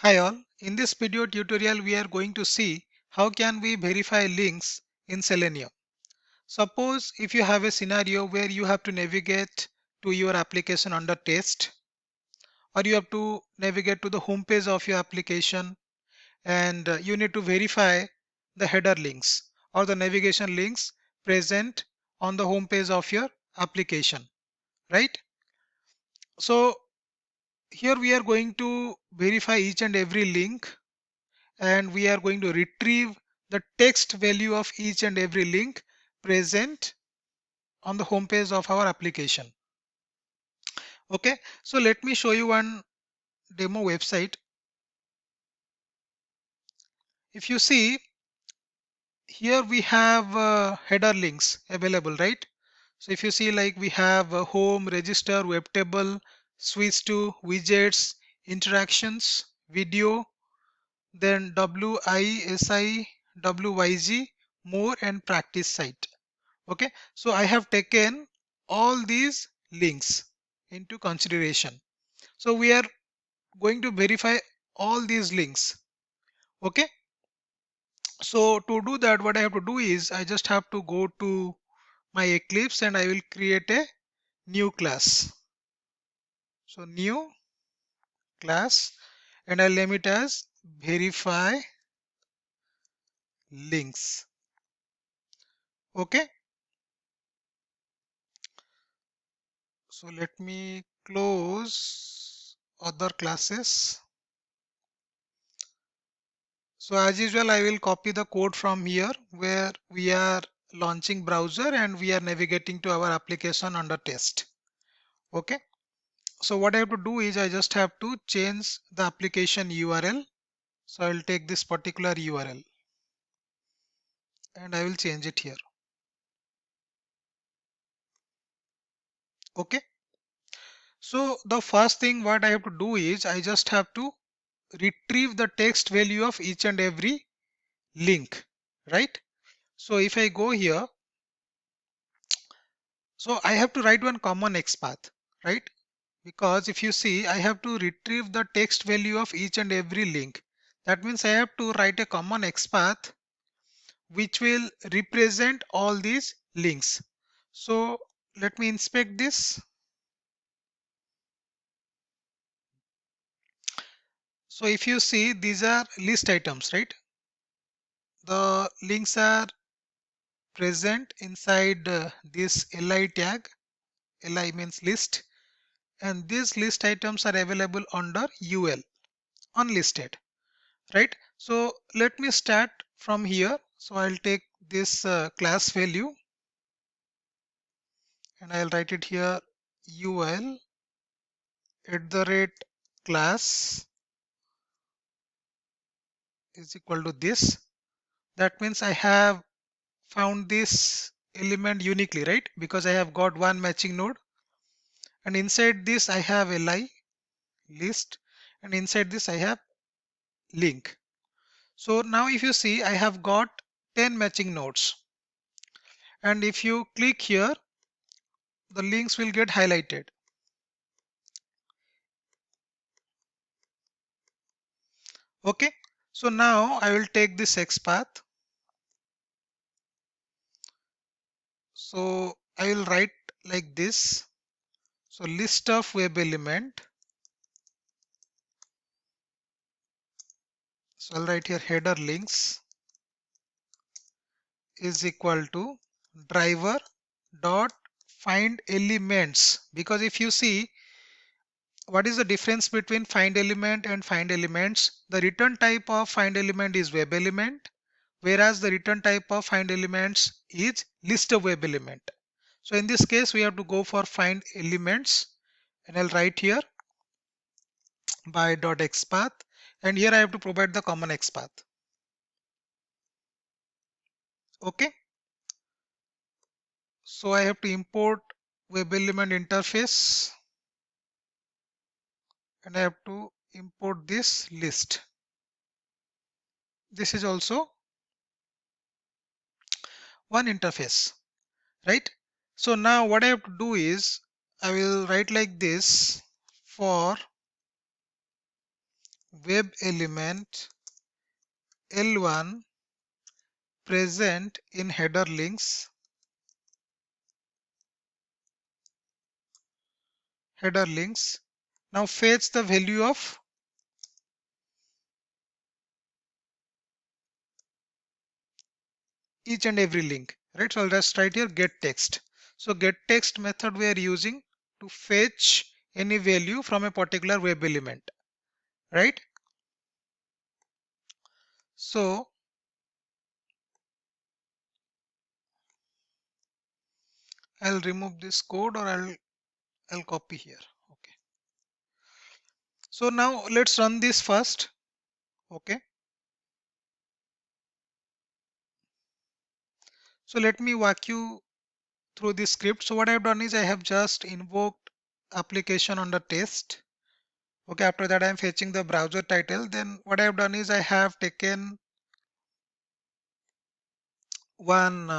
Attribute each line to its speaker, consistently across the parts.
Speaker 1: Hi all, in this video tutorial we are going to see how can we verify links in Selenium. Suppose if you have a scenario where you have to navigate to your application under test, or you have to navigate to the home page of your application, and you need to verify the header links or the navigation links present on the home page of your application, right? So here we are going to verify each and every link, and we are going to retrieve the text value of each and every link present on the home page of our application. Okay, so let me show you one demo website. If you see here, we have header links available, right? So if you see, like, we have home, register, web table, switch to, widgets, interactions, video, then WISI, WYG, more, and practice site. Okay, so I have taken all these links into consideration. So we are going to verify all these links. Okay, so to do that, what I have to do is I just have to go to my Eclipse and I will create a new class. So new class, and I'll name it as verify links. Okay, so let me close other classes. So as usual, I will copy the code from here where we are launching browser and we are navigating to our application under test. Okay. So what I have to do is I just have to change the application URL. So I will take this particular URL and I will change it here. Okay. So the first thing what I have to do is I just have to retrieve the text value of each and every link, right? So if I go here, so I have to write one common XPath, right? Because if you see, I have to retrieve the text value of each and every link. That means I have to write a common XPath which will represent all these links. So let me inspect this. So if you see, these are list items, right? The links are present inside this li tag. Li means list, and these list items are available under ul, unlisted, right? So let me start from here. So I'll take this class value and I'll write it here ul @ class is equal to this. That means I have found this element uniquely, right? Because I have got one matching node, and inside this I have li list, and inside this I have link. So now if you see, I have got 10 matching nodes, and if you click here, the links will get highlighted. Okay, so now I will take this XPath. So I will write like this. So list of web element. So I'll write here header links is equal to driver dot find elements. Because if you see, what is the difference between find element and find elements? The return type of find element is web element, whereas the return type of find elements is list of web element. So in this case, we have to go for find elements, and I'll write here by dot XPath, and here I have to provide the common XPath. Okay, so I have to import web element interface, and I have to import this list. This is also one interface, right? So now what I have to do is I will write like this: for web element L1 present in header links, now fetch the value of each and every link, right? So I'll just write here get text. So get text method we are using to fetch any value from a particular web element, right? So I'll remove this code, or I'll copy here. Okay. So now let's run this first. Okay. So let me walk you through this script. So what I've done is I have just invoked application under test. Okay. After that I'm fetching the browser title. Then what I've done is I have taken one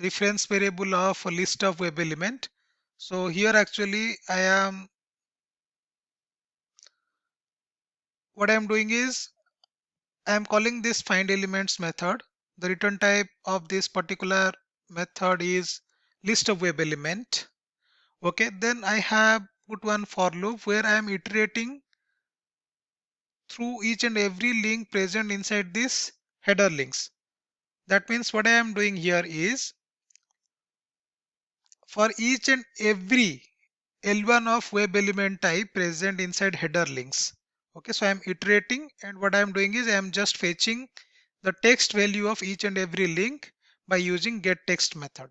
Speaker 1: reference variable of a list of web element. So here actually what I am doing is I am calling this find elements method. The return type of this particular method is list of web element. Okay, then I have put one for loop where I am iterating through each and every link present inside this header links. That means what I am doing here is for each and every L1 of web element type present inside header links. Okay, so I am iterating, and what I am doing is I am just fetching the text value of each and every link by using get text method.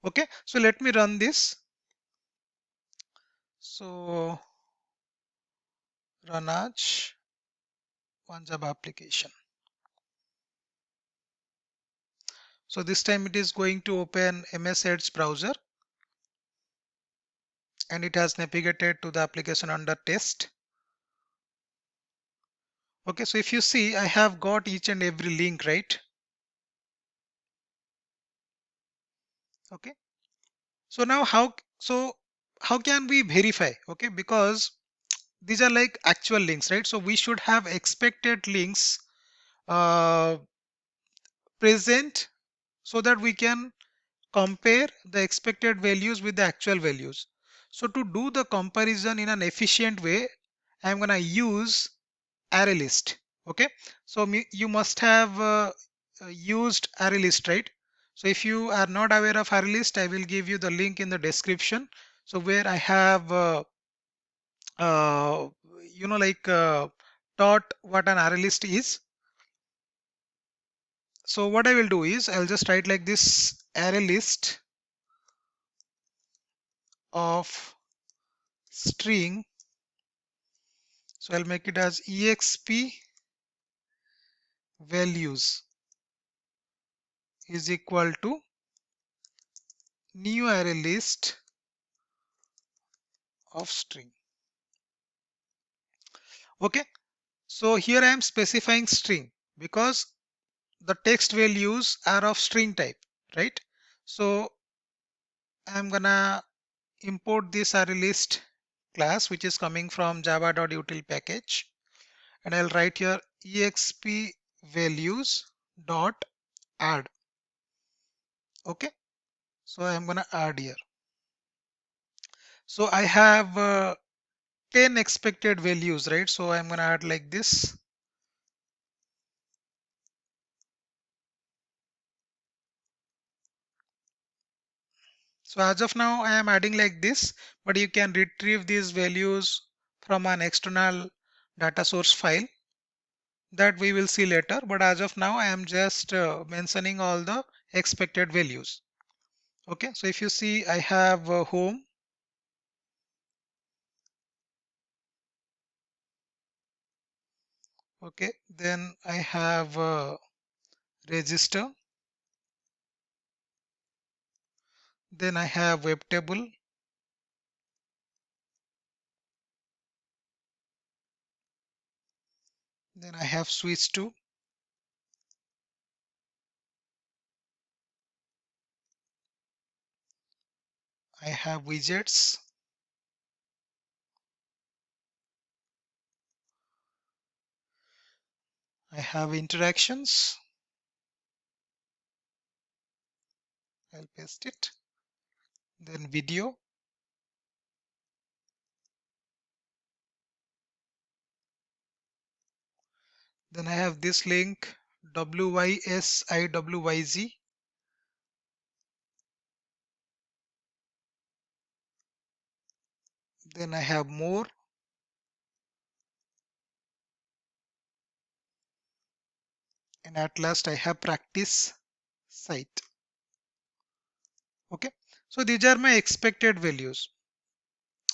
Speaker 1: Okay, so let me run this. So run as one Java application. So this time it is going to open MS Edge browser, and it has navigated to the application under test. Okay, so if you see, I have got each and every link, right? Okay, so now how can we verify? Okay, because these are like actual links, right? So we should have expected links uh, present so that we can compare the expected values with the actual values. So to do the comparison in an efficient way, I'm going to use array list. Okay, so you must have used array list, right? So if you are not aware of array list, I will give you the link in the description. So where I have uh, like taught what an array list is. So what I will do is I'll just write like this array list of string. So I'll make it as exp values is equal to new array list of string. Okay, so here I am specifying string because the text values are of string type, right? So I'm gonna import this array list class which is coming from java.util package, and I'll write here exp values dot add. Okay, so I'm gonna add here. So I have 10 expected values, right? So I'm gonna add like this. So as of now I am adding like this, but you can retrieve these values from an external data source file that we will see later, but as of now I am just mentioning all the expected values. Okay, so if you see, I have home, okay, then I have register, then I have web table, then I have switch to, I have widgets, I have interactions. I'll paste it. Then video. Then I have this link WYSIWYZ. Then I have more. And at last I have practice site. Okay. So these are my expected values.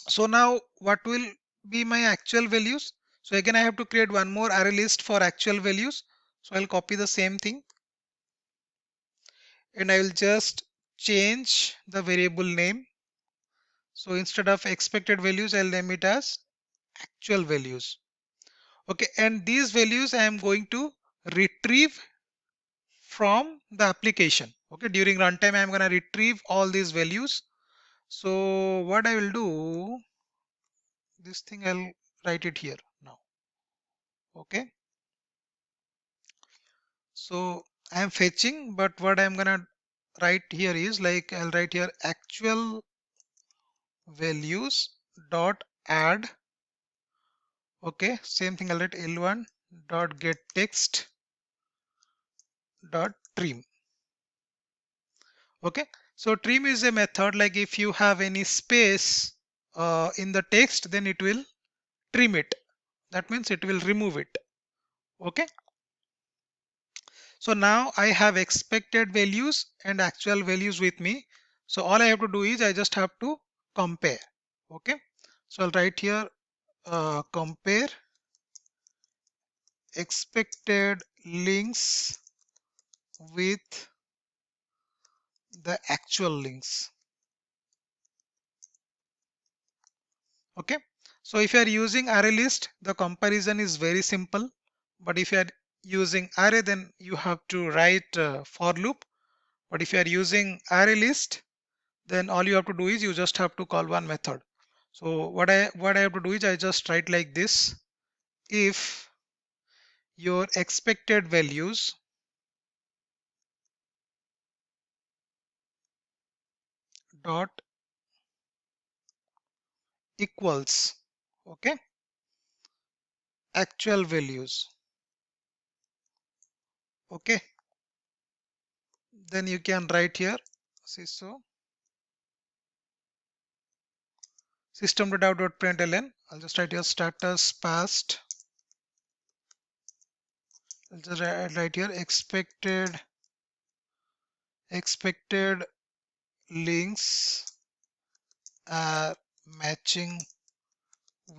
Speaker 1: So now what will be my actual values? So again I have to create one more array list for actual values. So I'll copy the same thing and I will just change the variable name. So instead of expected values, I'll name it as actual values. Okay, and these values I am going to retrieve from the application. Okay, during runtime I am going to retrieve all these values. So what I will do, this thing I'll write it here now. Okay, so I am fetching, but what I'm going to write here is like I'll write here actual values dot add. Okay, same thing I'll write L1 dot get text dot trim. Okay, so trim is a method like if you have any space in the text, then it will trim it. That means it will remove it. Okay, so now I have expected values and actual values with me. So all I have to do is I just have to compare. Okay, so I'll write here compare expected links with the actual links. Okay, so if you are using array list, the comparison is very simple, but if you are using array, then you have to write for loop. But if you are using array list, then all you have to do is you just have to call one method. So what I have to do is I just write like this: if your expected values dot equals, okay, actual values, okay, then you can write here, see, so system.out.println. I'll just write here status passed. I'll just write here expected links are matching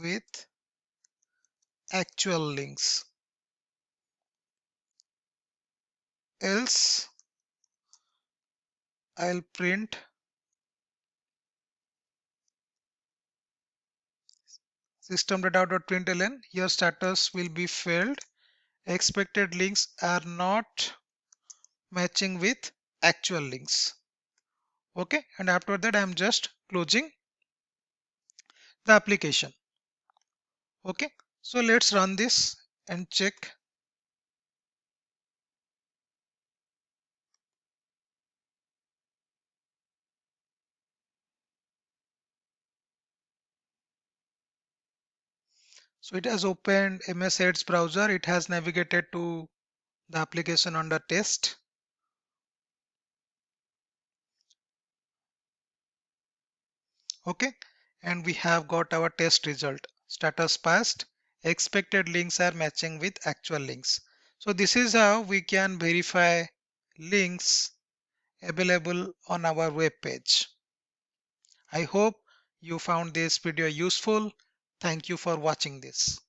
Speaker 1: with actual links. Else I'll print system.out.println. Here status will be failed. Expected links are not matching with actual links. Okay, and after that I'm just closing the application. Okay, so let's run this and check. So it has opened MS Edge browser. It has navigated to the application under test. Okay, and we have got our test result. Status passed. Expected links are matching with actual links. So this is how we can verify links available on our web page. I hope you found this video useful. Thank you for watching this.